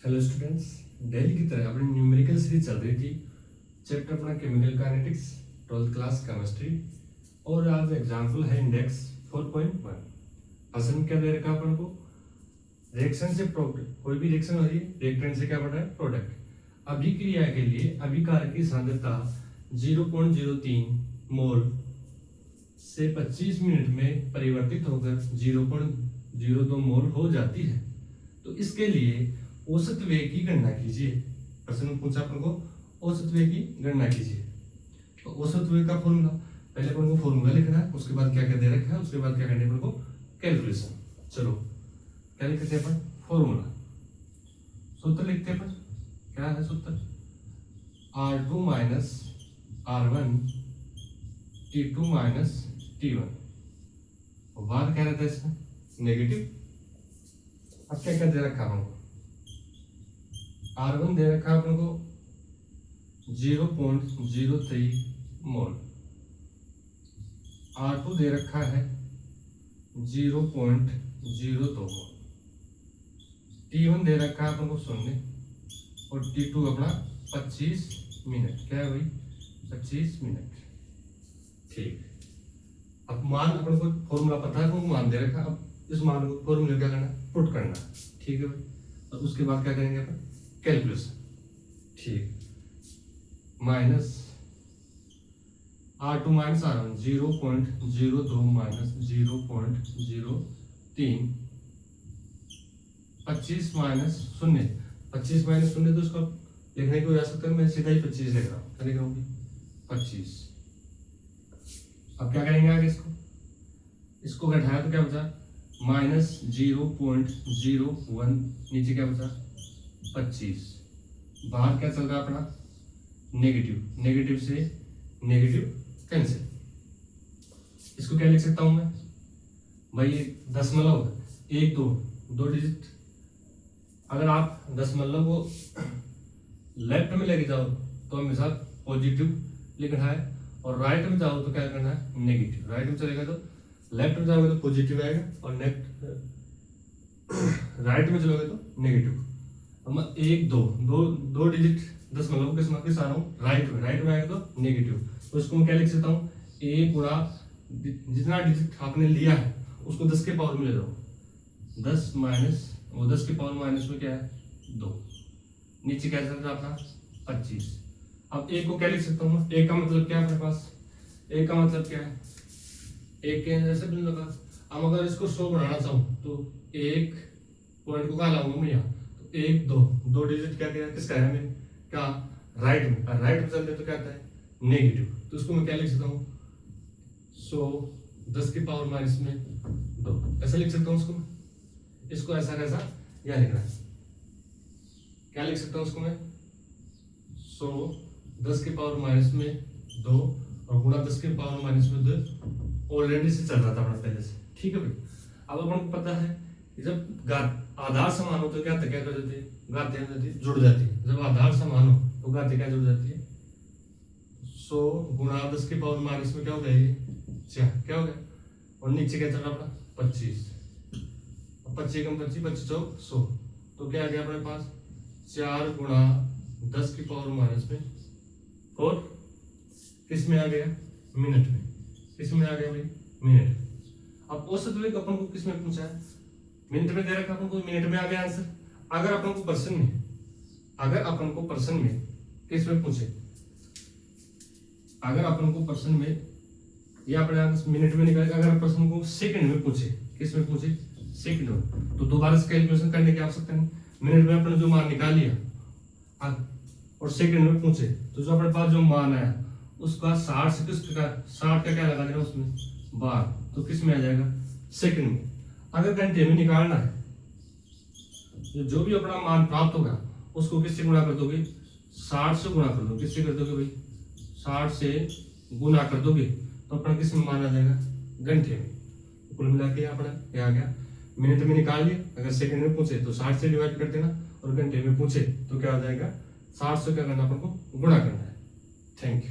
Hello students, daily की तरह अपनी न्यूमेरिकल सीरीज चल रही थी। चैप्टर अपना chemical kinetics, 12th class chemistry. और आज एग्जाम्पल है इंडेक्स 4.1। असल में क्या दे रखा है अपन को? रिएक्शन से प्रोडक्ट, कोई भी रिएक्शन हो रही है, रिएक्टेंट से क्या बढ़ रहा है? प्रोडक्ट। अभिक्रिया के लिए अभिकारक की सांद्रता 0.03 मोल से 25 मिनट में परिवर्तित होकर 0.02 मोल हो जाती है। तो इसके लिए औसत वेग की गणना कीजिए। प्रश्न में पूछा अपन को औसत वेग की गणना कीजिए। तो औसत वेग का फॉर्मूला, पहले अपन को फॉर्मूला लिखना है, उसके बाद क्या क्या दे रखा है, उसके बाद क्या करना है अपन को? कैलकुलेशन। चलो क्या लिखते हैं अपन? फॉर्मूला, सूत्र लिखते हैं अपन। क्या है सूत्र? R2 minus R1 T2 minus T1। बाद क्या रहता है इसमें? नेगेटिव। अब क्या क्या दे रखा है अपन को? R1 दे रखा है अपन को 0.03 मोल, R2 दे रखा है 0.02 मोल, T1 दे रखा है अपन को 0 और T2 अपना 25 मिनट। क्या है भाई? 25 मिनट। ठीक। अब मान अपन को फॉर्मूला पता है, तो मान दे रखा। अब इस मान को फॉर्मूला क्या करना? पुट करना। ठीक है भाई। और उसके बाद क्या करेंगे अपन? कैलकुलेशन। ठीक। Minus R2 minus R1 0.02 minus 0.03, 25 minus 0, 25 minus 0 तो इसको लिखने को जा सकता है, मैं सीधा ही 25 लिख रहा हूँ। क्या लिख रहा हूँ? 25। अब क्या करेंगे आगे? इसको घटाया तो क्या बचा? माइनस 0.01, नीचे क्या बचा? 25। बाहर क्या चल रहा है अपना? नेगेटिव। नेगेटिव से नेगेटिव कैंसिल। इसको क्या लिख सकता हूं मैं भाई? दशमलव 1 2 डिजिट। अगर आप दशमलव को लेफ्ट में लेके जाओ तो हमेशा पॉजिटिव लिखना है, और राइट में जाओ तो क्या करना है? नेगेटिव। राइट में चलेगा तो लेफ्ट में जाओगे तो पॉजिटिव आएगा, और राइट में चलोगे तो नेगेटिव। अब मैं 1 2 डिजिट दशमलव के समाप्ति आ रहा हूँ राइट में आएगा तो नेगेटिव। तो इसको मैं क्या लिख सकता हूँ? 1 गुणा जितना डिजिट आपने लिया है उसको 10 के पावर में ले जाओ। 10 माइनस वो 10 के पावर माइनस में क्या है? 2। नीचे क्या चल रहा है अपना? 25। अब 1 को क्या लिख सकता हूँ? 1 का मतलब क्या है अपने पास? 1 का मतलब क्या है? 1 के ऐसे बिंदु लगा। अब अगर इसको 100 बनाना चाहूँ तो 1 पॉइंट को कहाँ लाऊंगा मैं? यहाँ। 1 2 डिजिट क्या किसका है? मेरे क्या? राइट में। और राइट में चलते तो क्या आता है? नेगेटिव। तो उसको मैं क्या लिख सकता हूँ? 100 10 की पावर माइनस में 2, ऐसा लिख सकता हूँ उसको मैं। इसको ऐसा कैसा यह लिखना है? क्या लिख सकता हूँ उसको मैं? 100 10 की पावर माइनस में 2 और गुणा 10 की पावर माइनस में 2। ऑलरेडी से चल रहा था अपना पहले से। ठीक है भाई। अब अपन को पता है जब आधार समान हो तो क्या कर देती है? घातें जुड़ जाती है। जब आधार समान हो तो घातें क्या जुड़ जाती है? 100 गुणा 10 की पावर माइनस में क्या हो जाएगी? 4। क्या हो गया? और नीचे क्या चल रहा अपना? 25। 25 कम 25 25 चौक 100। तो क्या आ गया अपने पास? 4 गुणा 10 की पावर माइनस में 4। किस में आ गया? मिनट में। किस में आ गया भाई? मिनट। अब औसत वेग अपन को किस में पूछा है? मिनट में दे रखा, अपन को मिनट में आ गया आंसर। अगर अपन को पर्सन में किस में पूछे? अगर अपन को पर्सन में या अपने मिनट में निकाले। अगर पर्सन को सेकंड में पूछे, किस में पूछे? सेकंड में, तो दोबारा से कैलकुलेशन करने की आवश्यकता नहीं। मिनट में अपने जो मान निकाल लिया और सेकंड में पूछे तो जो अपने पास जो मान आया उसका 60 से किस का 60 का क्या लगा देना उसमें? 12। तो किस में आ जाएगा? सेकंड में। अगर घंटे में निकालना है तो जो भी अपना मान प्राप्त होगा उसको किससे गुणा कर दोगे? 60 से गुणा कर दो। किससे कर दोगे भाई? 60 से गुणा कर दोगे तो अपना किस में मान आ जाएगा? घंटे में। तो कुल मिला के अपना क्या आ गया? मिनट में निकाल लिया। अगर सेकंड में पूछे तो 60 से डिवाइड कर देना, और घंटे में पूछे तो क्या आ जाएगा? 60 से क्या करना अपन को? गुणा करना है। Thank you.